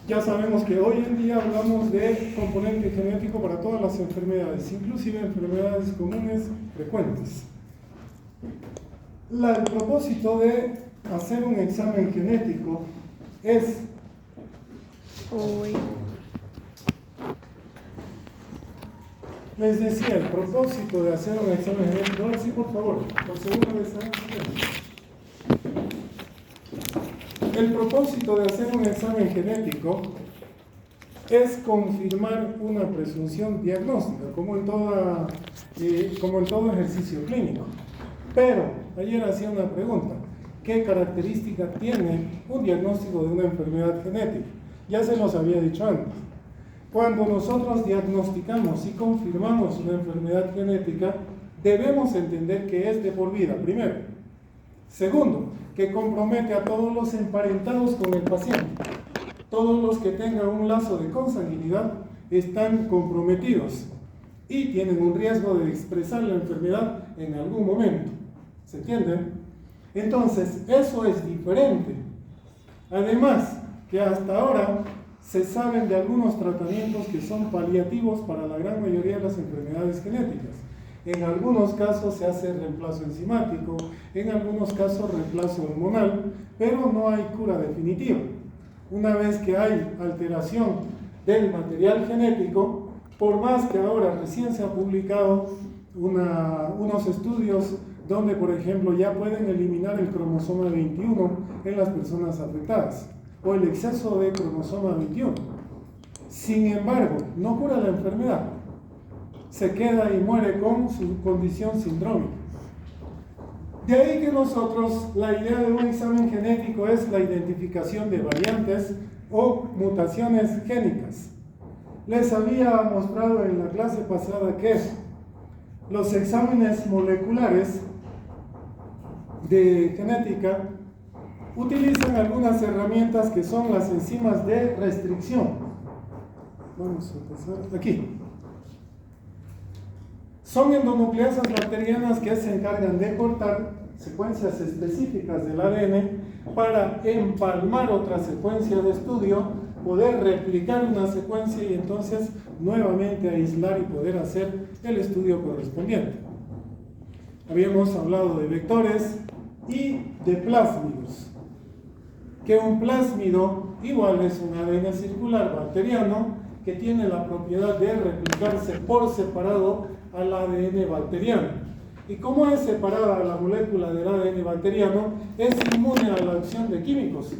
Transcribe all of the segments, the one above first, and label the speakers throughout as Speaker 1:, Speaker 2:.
Speaker 1: Ya sabemos que hoy en día hablamos de componente genético para todas las enfermedades, inclusive enfermedades comunes frecuentes. El propósito de hacer un examen genético es les decía, el propósito de hacer un examen genético, ahora sí, por favor, por segunda vez. El propósito de hacer un examen genético es confirmar una presunción diagnóstica, como en todo ejercicio clínico. Pero, ayer hacía una pregunta, ¿qué característica tiene un diagnóstico de una enfermedad genética? Ya se los había dicho antes. Cuando nosotros diagnosticamos y confirmamos una enfermedad genética, debemos entender que es de por vida, primero. Segundo, que compromete a todos los emparentados con el paciente. Todos los que tengan un lazo de consanguinidad están comprometidos y tienen un riesgo de expresar la enfermedad en algún momento. ¿Se entiende? Entonces, eso es diferente. Además, que hasta ahora se saben de algunos tratamientos que son paliativos para la gran mayoría de las enfermedades genéticas. En algunos casos se hace reemplazo enzimático, en algunos casos reemplazo hormonal, pero no hay cura definitiva. Una vez que hay alteración del material genético, por más que ahora recién se ha publicado unos estudios donde, por ejemplo, ya pueden eliminar el cromosoma 21 en las personas afectadas, o el exceso de cromosoma 21. Sin embargo, no cura la enfermedad. Se queda y muere con su condición sindrómica. De ahí que nosotros, la idea de un examen genético es la identificación de variantes o mutaciones génicas. Les había mostrado en la clase pasada que los exámenes moleculares de genética utilizan algunas herramientas que son las enzimas de restricción. Vamos a pasar aquí. Son endonucleasas bacterianas que se encargan de cortar secuencias específicas del ADN para empalmar otra secuencia de estudio, poder replicar una secuencia y entonces nuevamente aislar y poder hacer el estudio correspondiente. Habíamos hablado de vectores y de plásmidos. Que un plásmido igual es un ADN circular bacteriano que tiene la propiedad de replicarse por separado al ADN bacteriano. Y como es separada la molécula del ADN bacteriano, es inmune a la acción de químicos.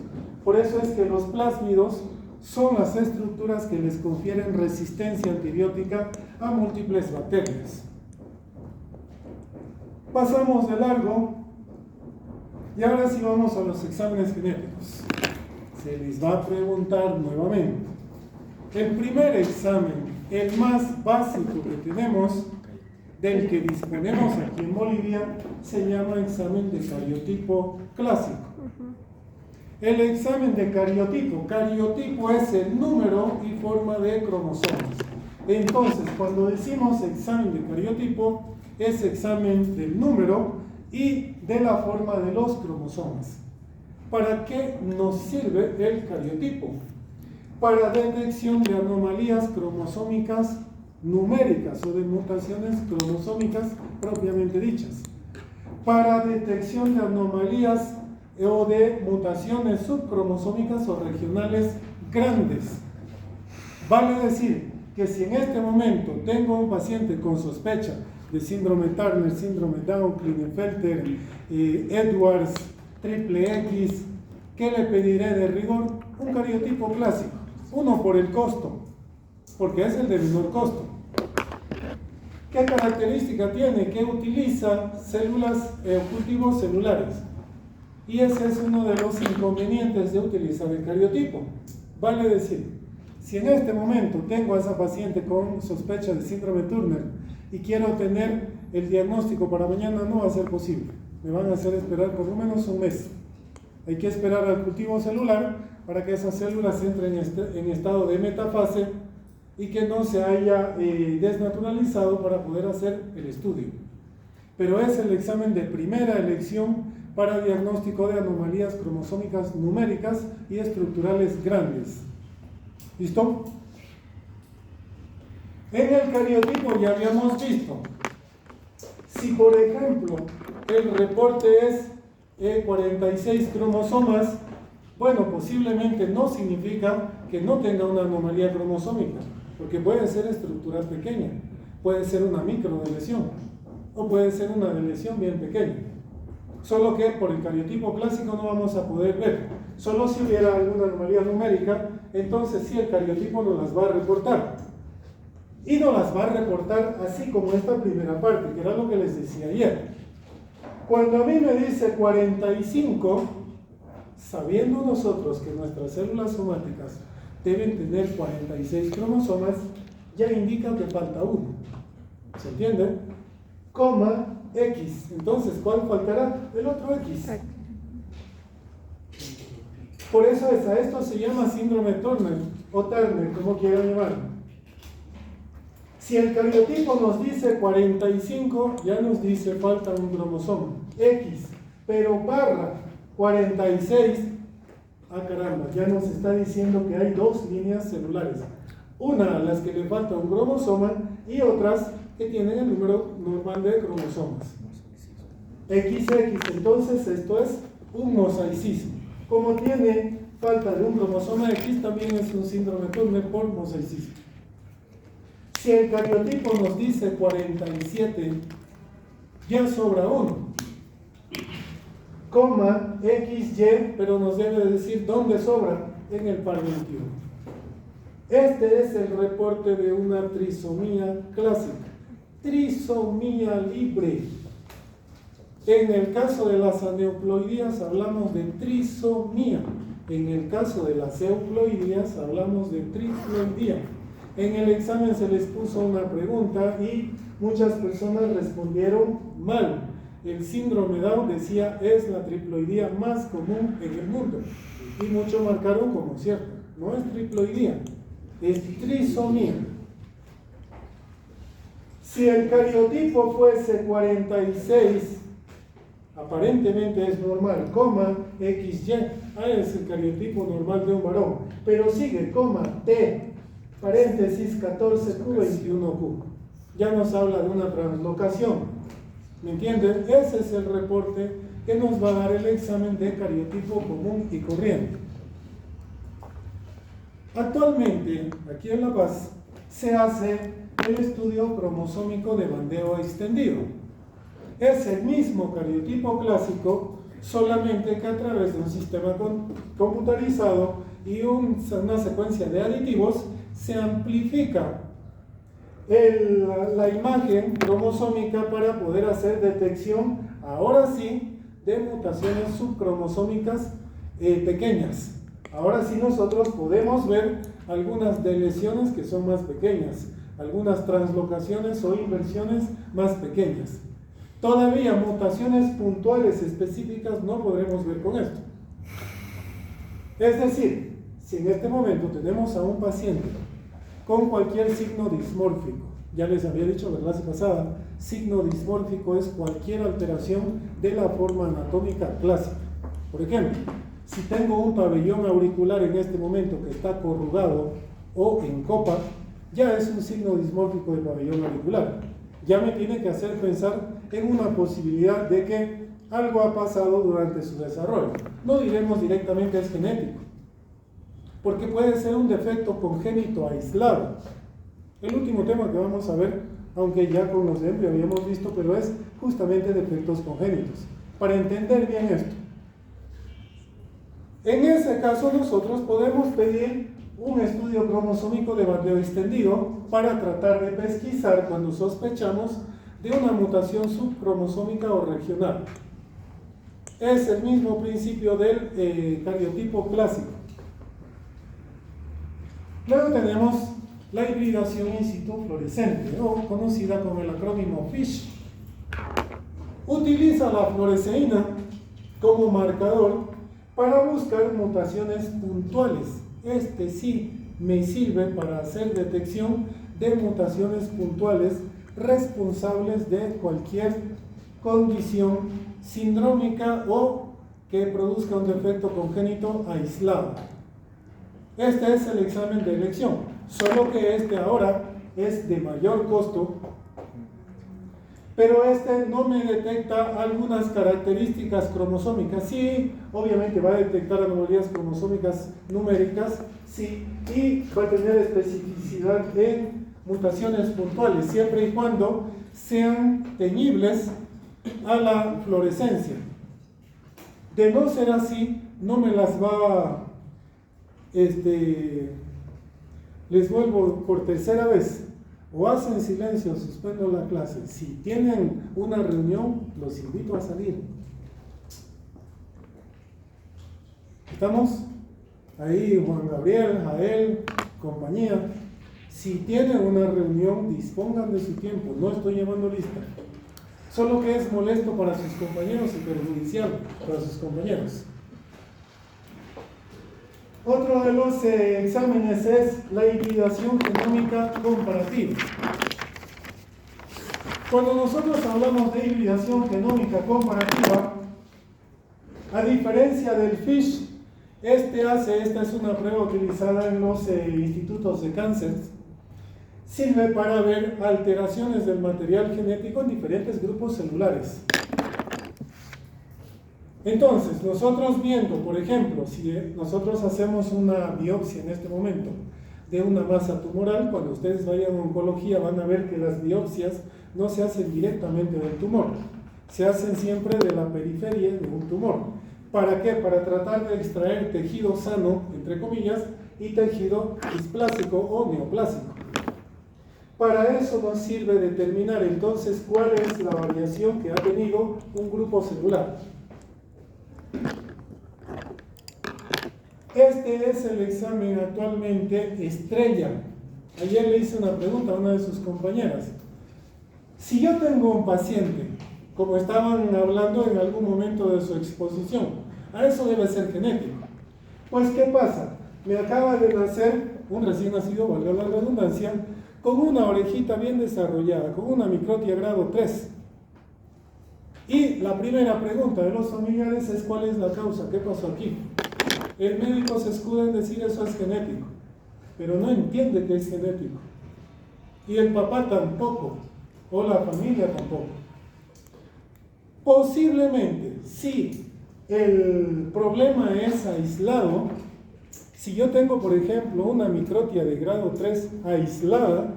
Speaker 1: Por eso es que los plásmidos son las estructuras que les confieren resistencia antibiótica a múltiples bacterias. Pasamos de largo y ahora sí vamos a los exámenes genéticos. Se les va a preguntar nuevamente. El primer examen, el más básico que tenemos, del que disponemos aquí en Bolivia, se llama examen de cariotipo clásico. El examen de cariotipo es el número y forma de cromosomas. Entonces, cuando decimos examen de cariotipo, es examen del número y de la forma de los cromosomas. ¿Para qué nos sirve el cariotipo? Para detección de anomalías cromosómicas numéricas o de mutaciones cromosómicas propiamente dichas. Para detección de anomalías o de mutaciones subcromosómicas o regionales grandes. Vale decir que si en este momento tengo un paciente con sospecha de síndrome Turner, síndrome Down, Klinefelter, Edwards, triple X, ¿qué le pediré de rigor? Un cariotipo clásico. Uno, por el costo, porque es el de menor costo. ¿Qué característica tiene? Que utiliza células, cultivos celulares. Y ese es uno de los inconvenientes de utilizar el cariotipo. Vale decir, si en este momento tengo a esa paciente con sospecha de síndrome Turner y quiero tener el diagnóstico para mañana, no va a ser posible. Me van a hacer esperar por lo menos un mes. Hay que esperar al cultivo celular para que esas células entren en estado de metafase y que no se haya desnaturalizado para poder hacer el estudio. Pero es el examen de primera elección para diagnóstico de anomalías cromosómicas numéricas y estructurales grandes. ¿Listo? En el cariotipo ya habíamos visto, si por ejemplo el reporte es 46 cromosomas, bueno, posiblemente no significa que no tenga una anomalía cromosómica, porque puede ser estructura pequeña, puede ser una microdeleción, o puede ser una deleción bien pequeña. Solo que por el cariotipo clásico no vamos a poder ver. Solo si hubiera alguna anomalía numérica, entonces sí el cariotipo nos las va a reportar. Y nos las va a reportar así como esta primera parte, que era lo que les decía ayer. Cuando a mí me dice 45, sabiendo nosotros que nuestras células somáticas deben tener 46 cromosomas, ya indica que falta uno. ¿Se entiende? Coma X. Entonces, ¿cuál faltará? El otro X. Por eso a esto se llama síndrome Turner o Turner, como quieran llamarlo. Si el cariotipo nos dice 45, ya nos dice falta un cromosoma X, pero barra 46, caramba, ya nos está diciendo que hay dos líneas celulares, una a las que le falta un cromosoma y otras que tienen el número normal de cromosomas. XX, entonces esto es un mosaicismo. Como tiene falta de un cromosoma X, también es un síndrome Turner por mosaicismo. Si el cariotipo nos dice 47, ya sobra 1, coma XY, pero nos debe decir dónde sobra, en el par 21. Este es el reporte de una trisomía clásica, trisomía libre. En el caso de las aneuploidías hablamos de trisomía, en el caso de las euploidías hablamos de triploidía. En el examen se les puso una pregunta y muchas personas respondieron mal. El síndrome Down decía es la triploidía más común en el mundo y muchos marcaron como cierto. No es triploidía, es trisomía. Si el cariotipo fuese 46, aparentemente es normal, coma XY, es el cariotipo normal de un varón, pero sigue, coma T, paréntesis 14Q21Q, ya nos habla de una translocación, ¿me entienden? Ese es el reporte que nos va a dar el examen de cariotipo común y corriente. Actualmente, aquí en La Paz, se hace el estudio cromosómico de bandeo extendido. Es el mismo cariotipo clásico, solamente que a través de un sistema computarizado y una secuencia de aditivos, se amplifica la imagen cromosómica para poder hacer detección, ahora sí, de mutaciones subcromosómicas pequeñas. Ahora sí nosotros podemos ver algunas deleciones que son más pequeñas, algunas translocaciones o inversiones más pequeñas. Todavía mutaciones puntuales específicas no podremos ver con esto. Es decir, si en este momento tenemos a un paciente con cualquier signo dismórfico, ya les había dicho la clase pasada, signo dismórfico es cualquier alteración de la forma anatómica clásica. Por ejemplo, si tengo un pabellón auricular en este momento que está corrugado o en copa, ya es un signo dismórfico de pabellón auricular. Ya me tiene que hacer pensar en una posibilidad de que algo ha pasado durante su desarrollo. No diremos directamente es genético, porque puede ser un defecto congénito aislado. El último tema que vamos a ver, aunque ya con los de embrio habíamos visto, pero es justamente defectos congénitos, para entender bien esto. En ese caso nosotros podemos pedir un estudio cromosómico de bandeo extendido para tratar de pesquisar cuando sospechamos de una mutación subcromosómica o regional. Es el mismo principio del cariotipo clásico. Luego tenemos la hibridación in situ fluorescente, o conocida como el acrónimo FISH. Utiliza la fluoresceína como marcador para buscar mutaciones puntuales. Este sí me sirve para hacer detección de mutaciones puntuales responsables de cualquier condición sindrómica o que produzca un defecto congénito aislado. Este es el examen de elección, solo que este ahora es de mayor costo, pero este no me detecta algunas características cromosómicas. Sí, obviamente va a detectar anomalías cromosómicas numéricas, sí, y va a tener especificidad en mutaciones puntuales, siempre y cuando sean teñibles a la fluorescencia. De no ser así, no me las va a... les vuelvo por tercera vez, o hacen silencio, suspendo la clase. Si tienen una reunión, los invito a salir. ¿Estamos? Ahí Juan Gabriel, Jael, compañía. Si tienen una reunión, dispongan de su tiempo, no estoy llevando lista. Solo que es molesto para sus compañeros y perjudicial para sus compañeros. Otro de los exámenes es la hibridación genómica comparativa. Cuando nosotros hablamos de hibridación genómica comparativa, a diferencia del FISH, esta es una prueba utilizada en los institutos de cáncer, sirve para ver alteraciones del material genético en diferentes grupos celulares. Entonces, nosotros viendo, por ejemplo, si nosotros hacemos una biopsia en este momento de una masa tumoral, cuando ustedes vayan a oncología van a ver que las biopsias no se hacen directamente del tumor, se hacen siempre de la periferia de un tumor. ¿Para qué? Para tratar de extraer tejido sano, entre comillas, y tejido displásico o neoplásico. Para eso nos sirve determinar entonces cuál es la variación que ha tenido un grupo celular. Este es el examen actualmente estrella. Ayer le hice una pregunta a una de sus compañeras. Si yo tengo un paciente, como estaban hablando en algún momento de su exposición, a eso debe ser genético. Pues, ¿qué pasa? Me acaba de nacer un recién nacido, valga la redundancia, con una orejita bien desarrollada, con una microtia grado 3. Y la primera pregunta de los familiares es: ¿cuál es la causa? ¿Qué pasó aquí? El médico se escuda en decir eso es genético, pero no entiende que es genético. Y el papá tampoco, o la familia tampoco. Posiblemente, si el problema es aislado, si yo tengo, por ejemplo, una microtia de grado 3 aislada,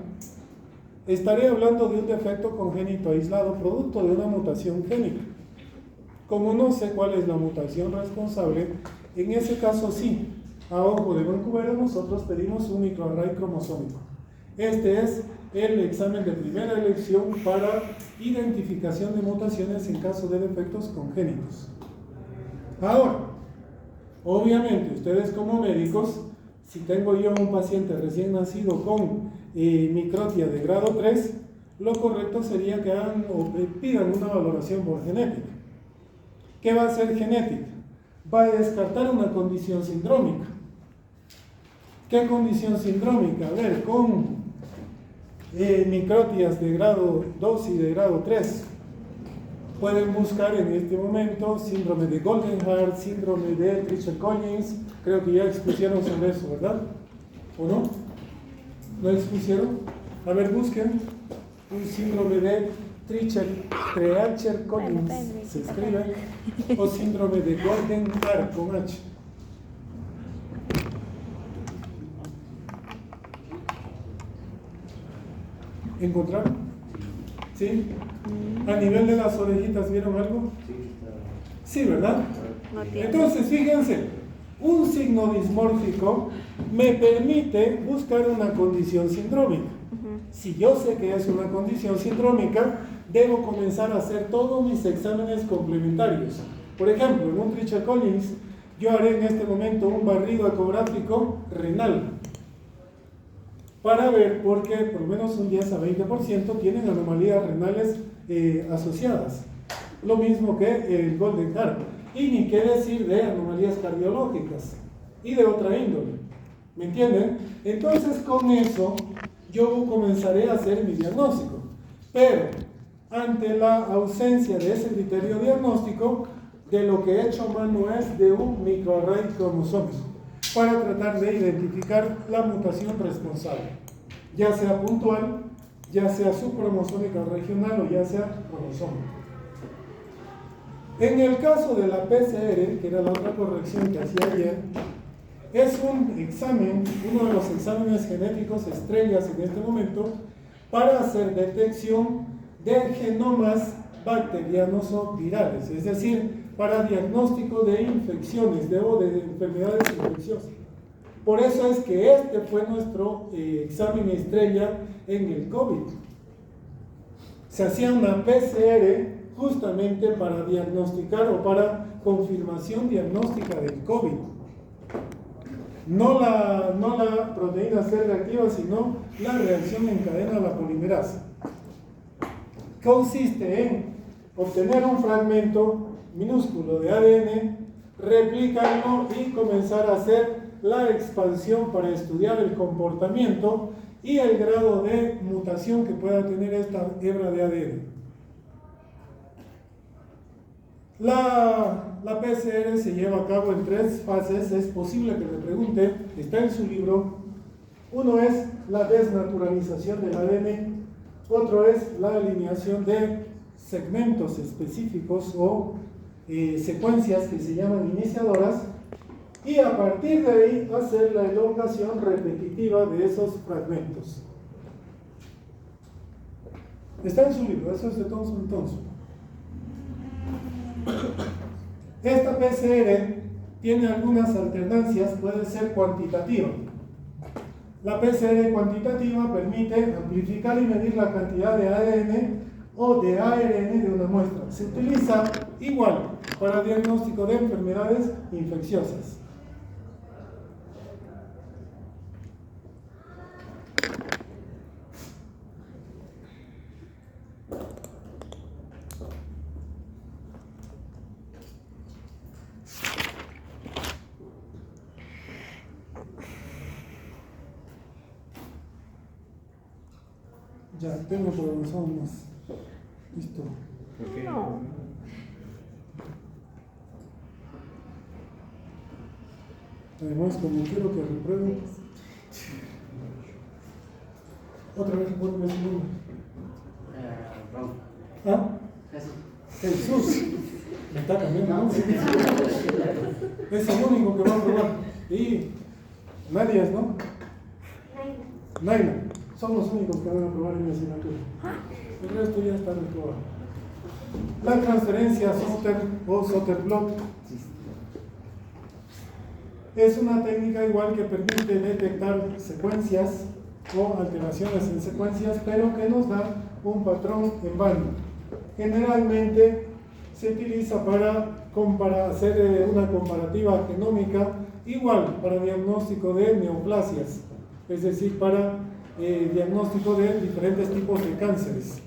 Speaker 1: estaré hablando de un defecto congénito aislado, producto de una mutación génica. Como no sé cuál es la mutación responsable, en ese caso sí, a ojo de buen cubero, nosotros pedimos un microarray cromosómico. Este es el examen de primera elección para identificación de mutaciones en caso de defectos congénitos. Ahora, obviamente, ustedes como médicos, si tengo yo un paciente recién nacido con microtia de grado 3, lo correcto sería que hagan o pidan una valoración por genética. ¿Qué va a ser genética? Va a descartar una condición sindrómica. ¿Qué condición sindrómica? A ver, con microtias de grado 2 y de grado 3. Pueden buscar en este momento síndrome de Goldenhar, síndrome de Treacher-Collins. Creo que ya expusieron sobre eso, ¿verdad? ¿O no? ¿No expusieron? A ver, busquen un síndrome de Treacher-Collins, se escribe, o síndrome de Goldenhar con H. ¿Encontraron? ¿Sí? ¿A nivel de las orejitas vieron algo? Sí, ¿verdad? Entonces, fíjense, un signo dismórfico me permite buscar una condición sindrómica. Si yo sé que es una condición sindrómica, debo comenzar a hacer todos mis exámenes complementarios. Por ejemplo, en un Treacher-Collins, yo haré en este momento un barrido ecográfico renal para ver por qué por lo menos un 10 a 20% tienen anomalías renales asociadas. Lo mismo que el Goldenhar. Y ni qué decir de anomalías cardiológicas y de otra índole. ¿Me entienden? Entonces, con eso yo comenzaré a hacer mi diagnóstico. Pero, ante la ausencia de ese criterio diagnóstico, de lo que he hecho mano es de un microarray cromosómico. para tratar de identificar la mutación responsable, ya sea puntual, ya sea subcromosómica o regional o ya sea cromosómica. En el caso de la PCR, que era la otra corrección que hacía ayer, es un examen, uno de los exámenes genéticos estrellas en este momento, para hacer detección de genomas bacterianos o virales, es decir, para diagnóstico de infecciones o de enfermedades infecciosas. Por eso es que este fue nuestro examen estrella en el COVID. Se hacía una PCR justamente para diagnosticar o para confirmación diagnóstica del COVID. No la proteína C reactiva, sino la reacción en cadena a la polimerasa. Consiste en obtener un fragmento minúsculo de ADN, replicarlo y comenzar a hacer la expansión para estudiar el comportamiento y el grado de mutación que pueda tener esta hebra de ADN. La PCR se lleva a cabo en 3 fases, es posible que le pregunte, está en su libro. Uno es la desnaturalización del ADN, otro es la alineación de segmentos específicos o secuencias que se llaman iniciadoras, y a partir de ahí hacer la elongación repetitiva de esos fragmentos. Está en su libro, eso es de Thomson Thomson. Esta PCR tiene algunas alternancias, puede ser cuantitativa. La PCR cuantitativa permite amplificar y medir la cantidad de ADN o de ARN de una muestra. Se utiliza igual para diagnóstico de enfermedades infecciosas. Ya, tengo por avanzado más. Listo.
Speaker 2: Okay.
Speaker 3: No.
Speaker 1: Además, como quiero que reprueben, otra vez ponme su nombre. ¿Ah? Jesús. Me está cambiando, ¿no? Es el único que va a probar. Y nadie es, ¿no? Naila. Son los únicos que van a probar en mi asignatura. El resto ya está reprobado. La transferencia Soter o Soter-Blot es una técnica igual que permite detectar secuencias o alteraciones en secuencias, pero que nos da un patrón en banda. Generalmente se utiliza para hacer una comparativa genómica, igual para diagnóstico de neoplasias, es decir, para diagnóstico de diferentes tipos de cánceres.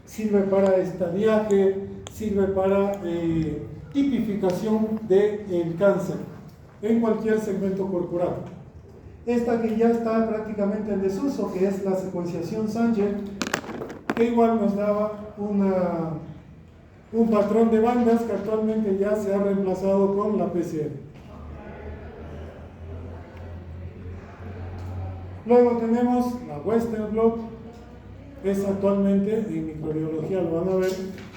Speaker 1: Sirve para estadiaje, sirve para tipificación del cáncer en cualquier segmento corporal. Esta que ya está prácticamente en desuso, que es la secuenciación Sanger, que igual nos daba un patrón de bandas que actualmente ya se ha reemplazado con la PCR. Luego tenemos la Western Blot, es actualmente en microbiología, lo van a ver,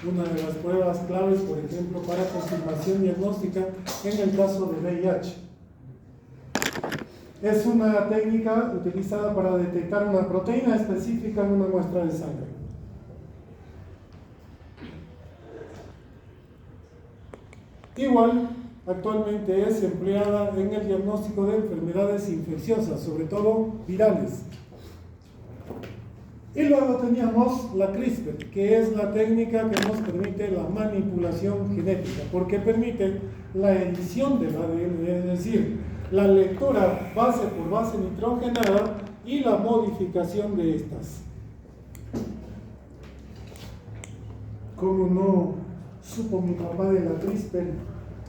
Speaker 1: una de las pruebas claves, por ejemplo, para confirmación diagnóstica en el caso de VIH. Es una técnica utilizada para detectar una proteína específica en una muestra de sangre. Igual, actualmente es empleada en el diagnóstico de enfermedades infecciosas, sobre todo virales. Y luego teníamos la CRISPR, que es la técnica que nos permite la manipulación genética, porque permite la edición del ADN, es decir, la lectura base por base nitrogenada y la modificación de estas. ¿Cómo no supo mi papá de la CRISPR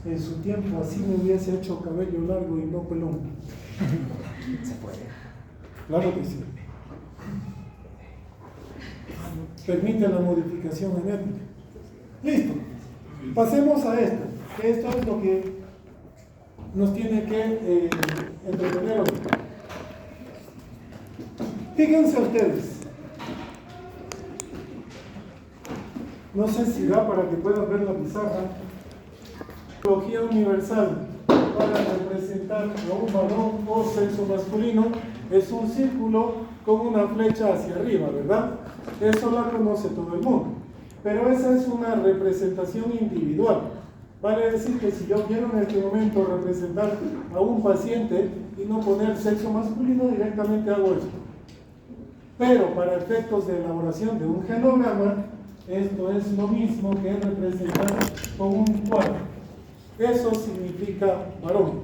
Speaker 1: en su tiempo? Así me hubiese hecho cabello largo y no pelón.
Speaker 2: Se puede.
Speaker 1: Claro que sí. Permite la modificación genética. Listo. Pasemos a esto. Esto es lo que nos tiene que entretener hoy. Fíjense ustedes, no sé si da para que puedan ver la pizarra. Simbología universal para representar a un varón o sexo masculino es un círculo con una flecha hacia arriba, ¿verdad? Eso la conoce todo el mundo, pero esa es una representación individual. Vale decir que si yo quiero en este momento representar a un paciente y no poner sexo masculino, directamente hago esto. Pero para efectos de elaboración de un genograma, esto es lo mismo que representar con un cuadro. Eso significa varón.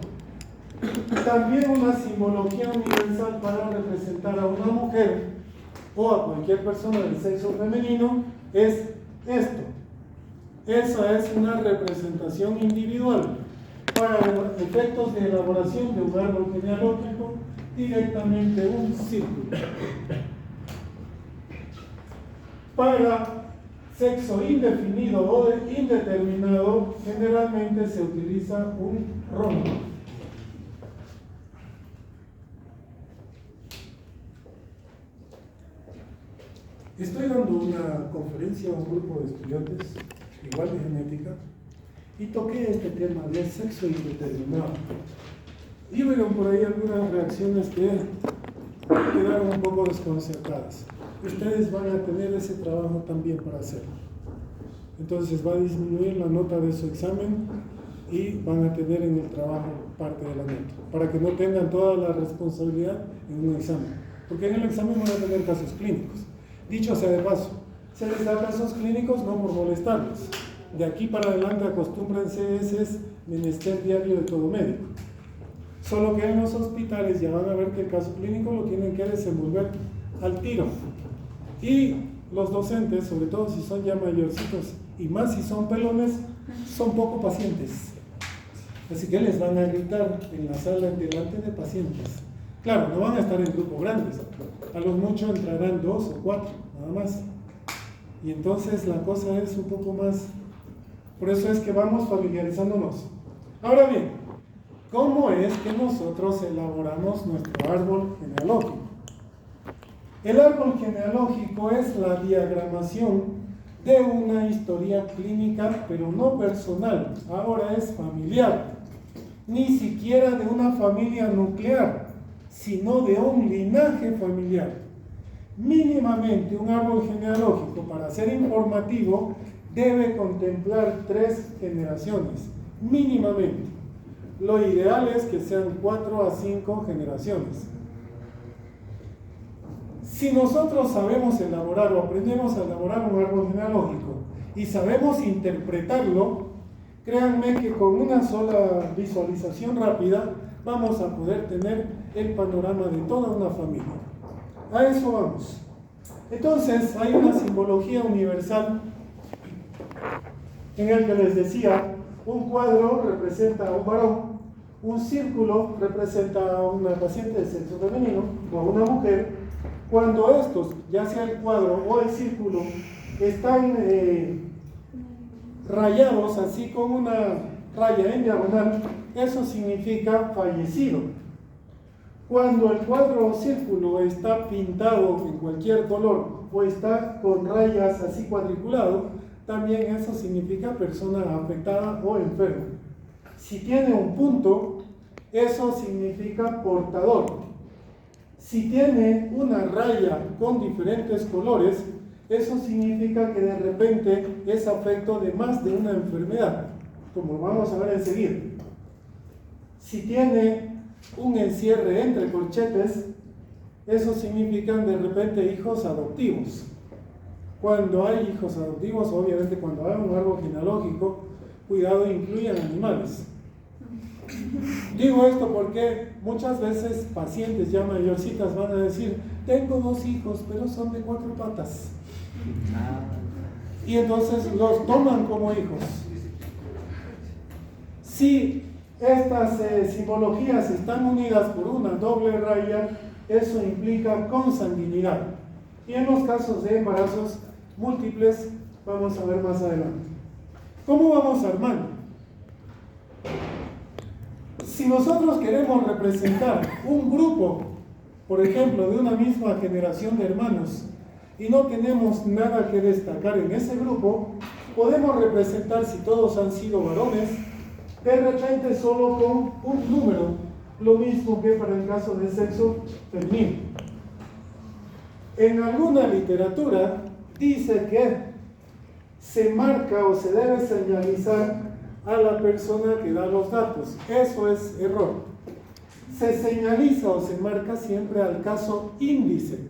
Speaker 1: También una simbología universal para representar a una mujer o a cualquier persona del sexo femenino es esto. Esa es una representación individual. Para efectos de elaboración de un árbol genealógico, directamente un círculo. Para sexo indefinido o indeterminado, generalmente se utiliza un rombo. Estoy dando una conferencia a un grupo de estudiantes, igual de genética, y toqué este tema de sexo indeterminado. Y vieron por ahí algunas reacciones que quedaron un poco desconcertadas. Ustedes van a tener ese trabajo también para hacerlo. Entonces va a disminuir la nota de su examen y van a tener en el trabajo parte de la nota, para que no tengan toda la responsabilidad en un examen. Porque en el examen van a tener casos clínicos. Dicho sea de paso, se les da casos clínicos no por molestarlos. De aquí para adelante acostúmbrense, ese es menester diario de todo médico. Solo que en los hospitales ya van a ver que el caso clínico lo tienen que desenvolver al tiro. Y los docentes, sobre todo si son ya mayorcitos y más si son pelones, son poco pacientes. Así que les van a gritar en la sala delante de pacientes. Claro, no van a estar en grupos grandes. A lo mucho entrarán 2 o 4, nada más. Y entonces la cosa es un poco más... Por eso es que vamos familiarizándonos. Ahora bien, ¿cómo es que nosotros elaboramos nuestro árbol genealógico? El árbol genealógico es la diagramación de una historia clínica, pero no personal, ahora es familiar, ni siquiera de una familia nuclear, sino de un linaje familiar. Mínimamente un árbol genealógico, para ser informativo, debe contemplar 3 generaciones, mínimamente. Lo ideal es que sean 4 a 5 generaciones. Si nosotros sabemos elaborar o aprendemos a elaborar un árbol genealógico y sabemos interpretarlo, créanme que con una sola visualización rápida vamos a poder tener el panorama de toda una familia. A eso vamos. Entonces hay una simbología universal en el que les decía, un cuadro representa a un varón, un círculo representa a una paciente de sexo femenino o a una mujer. Cuando estos, ya sea el cuadro o el círculo, están rayados así con una raya en diagonal, eso significa fallecido. Cuando el cuadro o círculo está pintado en cualquier color o está con rayas así cuadriculado, también eso significa persona afectada o enferma. Si tiene un punto, eso significa portador. Si tiene una raya con diferentes colores, eso significa que de repente es afecto de más de una enfermedad, como vamos a ver enseguida. Si tiene un encierre entre corchetes, eso significa de repente hijos adoptivos. Cuando hay hijos adoptivos, obviamente cuando hay un árbol genealógico, cuidado, incluyan animales. Digo esto porque muchas veces pacientes ya mayorcitas van a decir, tengo 2 hijos, pero son de 4 patas. Y entonces los toman como hijos. Si estas simbologías están unidas por una doble raya, eso implica consanguinidad. Y en los casos de embarazos múltiples, vamos a ver más adelante. ¿Cómo vamos armando? Si nosotros queremos representar un grupo, por ejemplo, de una misma generación de hermanos, y no tenemos nada que destacar en ese grupo, podemos representar, si todos han sido varones, de repente solo con un número, lo mismo que para el caso del sexo femenino. En alguna literatura dice que se marca o se debe señalizar a la persona que da los datos. Eso es error. Se señaliza o se marca siempre al caso índice.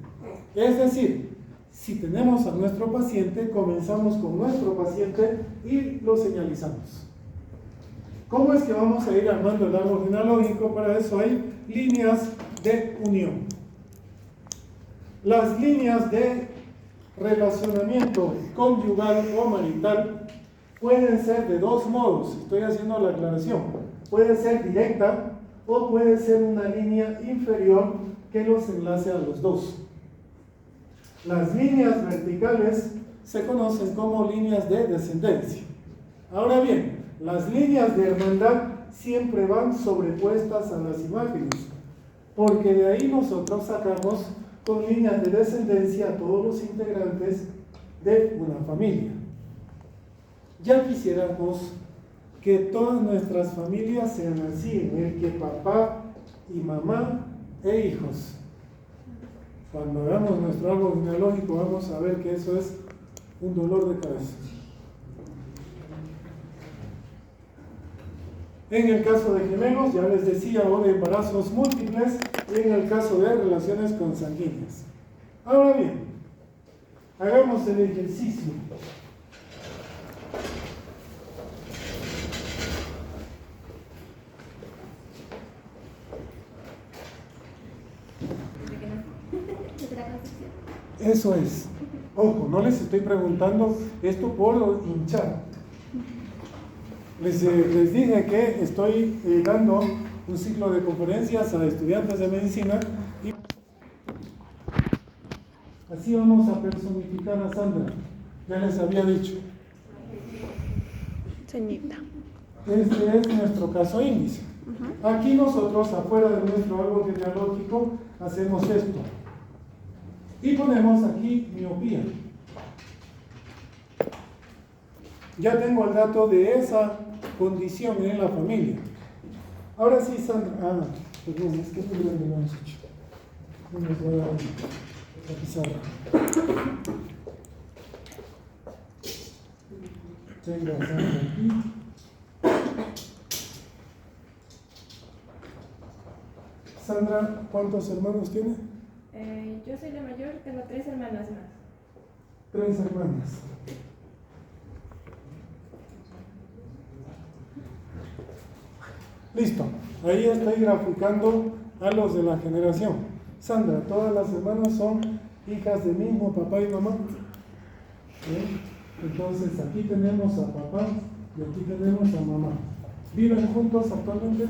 Speaker 1: Es decir, si tenemos a nuestro paciente, comenzamos con nuestro paciente y lo señalizamos. ¿Cómo es que vamos a ir armando el árbol genealógico? Para eso hay líneas de unión. Las líneas de relacionamiento conyugal o marital pueden ser de dos modos. Estoy haciendo la aclaración. Puede ser directa o puede ser una línea inferior que los enlace a los dos. Las líneas verticales se conocen como líneas de descendencia. Ahora bien, las líneas de hermandad siempre van sobrepuestas a las imágenes, porque de ahí nosotros sacamos con líneas de descendencia a todos los integrantes de una familia. Ya quisiéramos que todas nuestras familias sean así, en el que papá y mamá e hijos. Cuando veamos nuestro árbol genealógico vamos a ver que eso es un dolor de cabeza. En el caso de gemelos, ya les decía, o de embarazos múltiples, y en el caso de relaciones consanguíneas. Ahora bien, hagamos el ejercicio. Eso es. Ojo, no les estoy preguntando esto por hinchar. Les dije que estoy dando un ciclo de conferencias a estudiantes de medicina y así vamos a personificar a Sandra. Ya les había dicho.
Speaker 3: Señorita.
Speaker 1: Este es nuestro caso índice. Aquí nosotros, afuera de nuestro árbol genealógico, hacemos esto. Y ponemos aquí miopía. Ya tengo el dato de esa condición en la familia. Ahora sí, Sandra. Perdón, es que no lo hemos hecho. No nos voy a dar la pizarra. Tengo a Sandra aquí. Sandra, ¿cuántos hermanos tiene?
Speaker 4: Yo soy la mayor, tengo 3 hermanas más.
Speaker 1: 3 hermanas. Listo. Ahí estoy graficando a los de la generación. Sandra, ¿todas las hermanas son hijas del mismo papá y mamá? ¿Sí? Entonces aquí tenemos a papá y aquí tenemos a mamá. ¿Viven juntos actualmente?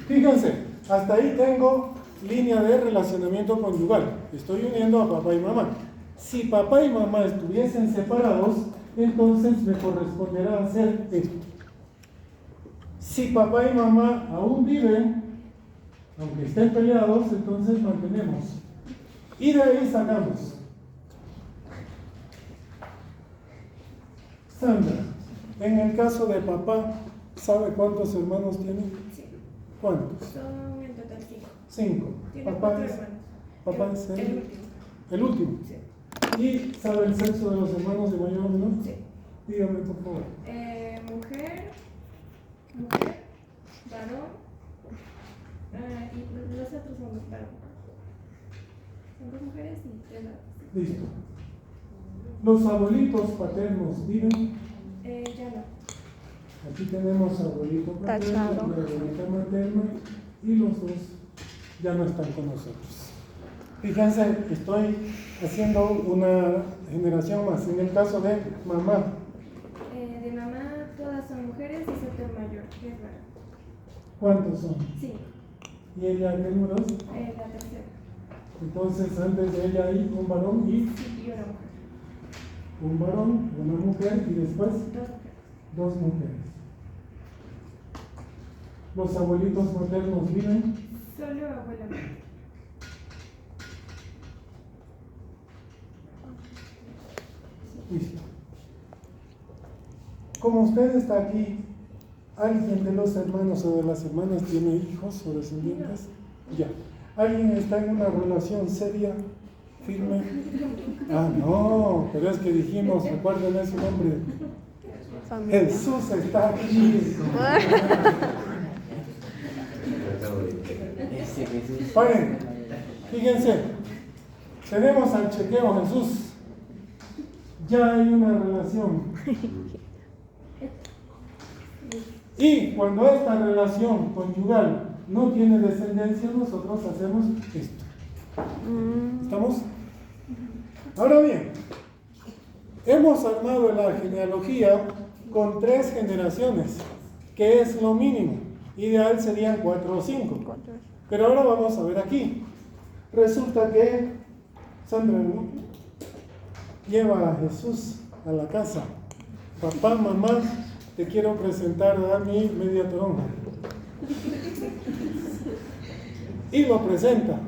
Speaker 1: Fíjense, hasta ahí tengo línea de relacionamiento conyugal. Estoy uniendo a papá y mamá. Si papá y mamá estuviesen separados, entonces me corresponderá hacer esto. Si papá y mamá aún viven, aunque estén peleados, entonces mantenemos. Y de ahí sacamos. Sandra, en el caso de papá, ¿sabe cuántos hermanos tiene?
Speaker 4: Sí.
Speaker 1: ¿Cuántos?
Speaker 4: Son en total 5.
Speaker 1: 5.
Speaker 4: Tiene
Speaker 1: Papá
Speaker 4: 4
Speaker 1: es,
Speaker 4: hermanos.
Speaker 1: papá es
Speaker 4: el último.
Speaker 1: el último.
Speaker 4: Sí.
Speaker 1: ¿Y sabe el sexo de los hermanos de mayor o menor?
Speaker 4: Sí.
Speaker 1: Dígame, por favor.
Speaker 4: Mujer, varón, y los otros son dos varones. Son 2 mujeres y 3 varones.
Speaker 1: Listo. ¿Los abuelitos paternos viven?
Speaker 4: Ya no.
Speaker 1: Aquí tenemos abuelito paterno,
Speaker 3: Tachado.
Speaker 1: abuelita materna y los dos ya no están con nosotros. Fíjense, estoy haciendo una generación más. En el caso de mamá,
Speaker 4: De mamá todas son mujeres y excepto el mayor, que es varón.
Speaker 1: ¿Cuántos son?
Speaker 4: Sí,
Speaker 1: ¿Y ella qué números?
Speaker 4: la tercera.
Speaker 1: Entonces, antes de ella hay un varón y
Speaker 4: Sí, y una mujer.
Speaker 1: un varón, una mujer y después
Speaker 4: Dos mujeres.
Speaker 1: dos mujeres. Los abuelitos maternos viven.
Speaker 4: Solo abuela materna.
Speaker 1: Listo. Como usted está aquí, ¿alguien de los hermanos o de las hermanas tiene hijos o descendientes? Ya. ¿Alguien está en una relación seria, firme? Ah, no, pero es que dijimos, recuerden ese nombre. Jesús está aquí. Paren, fíjense, tenemos al chequeo Jesús. Ya hay una relación. Y cuando esta relación conyugal no tiene descendencia, nosotros hacemos esto. ¿Estamos? Ahora bien, hemos armado la genealogía con 3 generaciones, que es lo mínimo. Ideal serían 4 o 5. Pero ahora vamos a ver aquí. Resulta que Sandra lleva a Jesús a la casa. Papá, mamá, te quiero presentar a mi media toronja. Y lo presenta.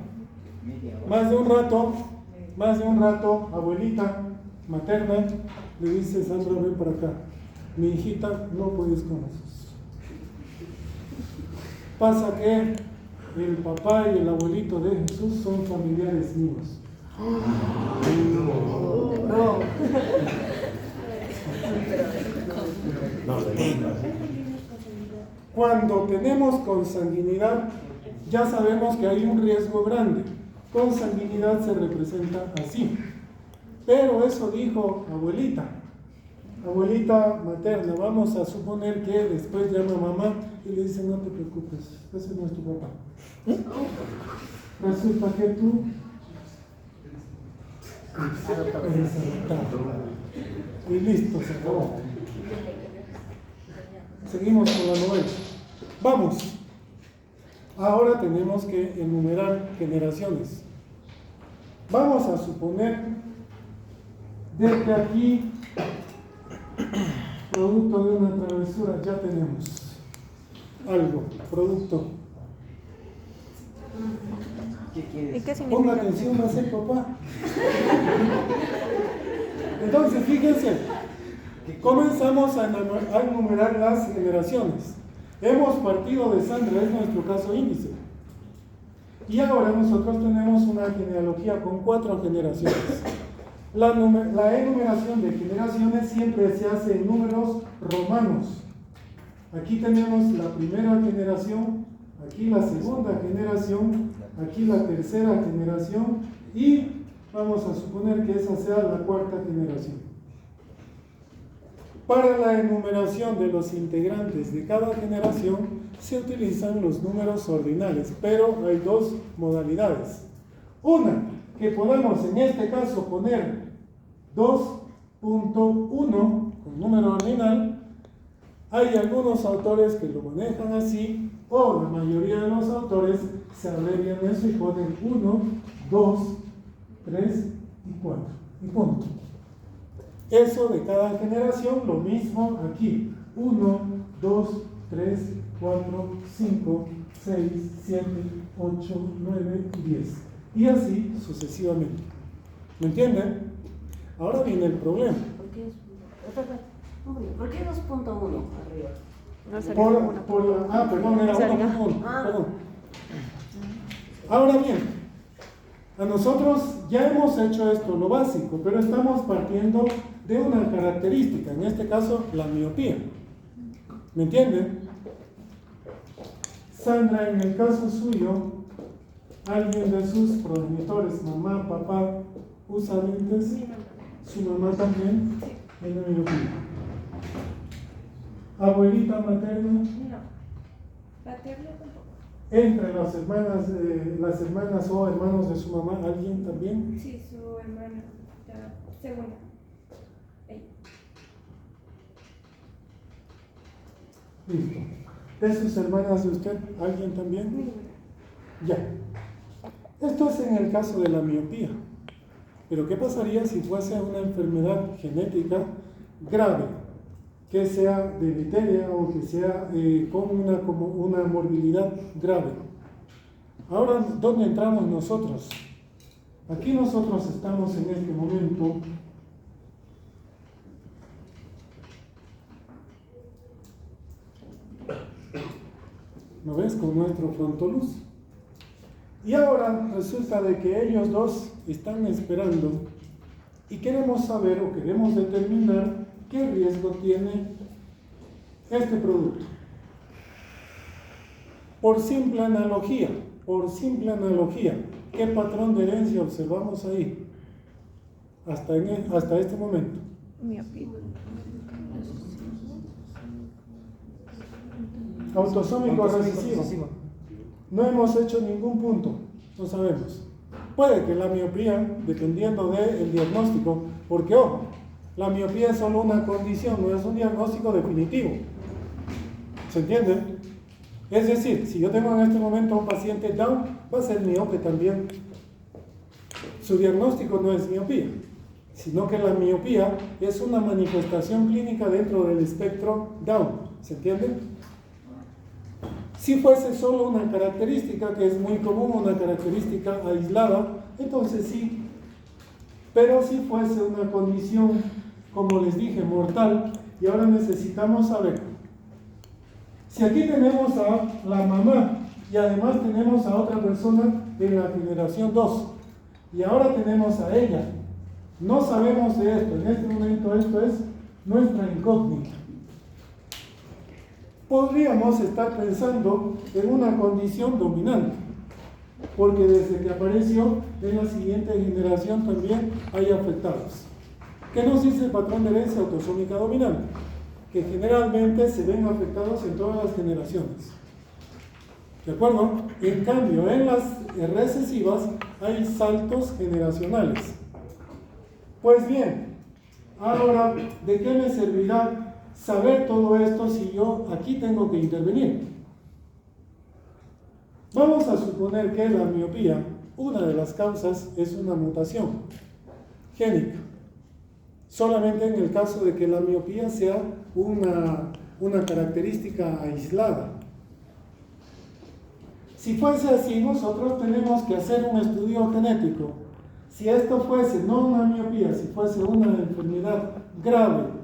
Speaker 1: Más de un rato, abuelita materna le dice: Sandra, ven para acá. Mi hijita, no puedes con Jesús. Pasa que el papá y el abuelito de Jesús son familiares míos. No. Cuando tenemos consanguinidad, ya sabemos que hay un riesgo grande. Consanguinidad se representa así. Pero eso dijo abuelita materna. Vamos a suponer que después llama a mamá y le dice: no te preocupes, ese no es tu papá. Resulta que tú eres adoptado. Y listo, se acabó. Seguimos con la novela. Vamos. Ahora tenemos que enumerar generaciones. Vamos a suponer de que aquí, producto de una travesura, ya tenemos algo, producto.
Speaker 3: ¿Y qué significa?
Speaker 1: Ponga atención a ser papá. Entonces, fíjense, comenzamos a enumerar las generaciones. Hemos partido de Sandra, es nuestro caso índice. Y ahora nosotros tenemos una genealogía con 4 generaciones. La enumeración de generaciones siempre se hace en números romanos. Aquí tenemos la primera generación, aquí la segunda generación, aquí la tercera generación y vamos a suponer que esa sea la 4ª generación. Para la enumeración de los integrantes de cada generación se utilizan los números ordinales, pero hay 2 modalidades. Una, que podemos en este caso poner 2.1 con número ordinal. Hay algunos autores que lo manejan así, o la mayoría de los autores se abrevian eso y ponen 1, 2, 3 y 4. Y punto. Eso de cada generación, lo mismo aquí. 1, 2, 3, 4, 5, 6, 7, 8, 9 y 10. Y así sucesivamente. ¿Me entienden? Ahora viene el problema.
Speaker 5: ¿Por qué 2.1 arriba?
Speaker 3: No sería una.
Speaker 1: Perdón, era 1.1. Perdón. Ahora bien, a nosotros ya hemos hecho esto, lo básico, pero estamos partiendo de una característica, en este caso la miopía. ¿Me entienden? Sandra, en el caso suyo, alguien de sus progenitores, mamá, papá, usa lentes. Su mamá también tiene miopía. Abuelita materna.
Speaker 4: No. Paterna tampoco.
Speaker 1: Entre las hermanas o hermanos de su mamá, ¿alguien también?
Speaker 4: Sí, su hermana. La segunda. Ella.
Speaker 1: Listo. ¿De sus hermanas de usted? ¿Alguien también? Ya. Esto es en el caso de la miopía. Pero ¿qué pasaría si fuese una enfermedad genética grave, que sea deletérea o que sea como una morbilidad grave? Ahora, ¿dónde entramos nosotros? Aquí nosotros estamos en este momento ¿no ves? Con nuestro frontoluz. Y ahora resulta de que ellos dos están esperando y queremos saber o queremos determinar qué riesgo tiene este producto. Por simple analogía, ¿qué patrón de herencia observamos ahí? Hasta este momento.
Speaker 3: Miopía.
Speaker 1: Autosómico recesivo. No hemos hecho ningún punto, no sabemos. Puede que la miopía, dependiendo del diagnóstico, porque ojo, la miopía es solo una condición, no es un diagnóstico definitivo. ¿Se entiende? Es decir, si yo tengo en este momento un paciente Down, va a ser miope también. Su diagnóstico no es miopía, sino que la miopía es una manifestación clínica dentro del espectro Down. ¿Se entiende? Si fuese solo una característica, que es muy común, una característica aislada, entonces sí. Pero si fuese una condición, como les dije, mortal, y ahora necesitamos saber, si aquí tenemos a la mamá y además tenemos a otra persona de la generación 2, y ahora tenemos a ella, no sabemos de esto, en este momento esto es nuestra incógnita. Podríamos estar pensando en una condición dominante, porque desde que apareció en la siguiente generación también hay afectados. ¿Qué nos dice el patrón de herencia autosómica dominante? Que generalmente se ven afectados en todas las generaciones. ¿De acuerdo? En cambio, en las recesivas hay saltos generacionales. Pues bien, ahora, ¿de qué me servirá saber todo esto si yo aquí tengo que intervenir? Vamos a suponer que la miopía, una de las causas es una mutación génica. Solamente en el caso de que la miopía sea una característica aislada. Si fuese así, nosotros tenemos que hacer un estudio genético. Si esto fuese no una miopía, si fuese una enfermedad grave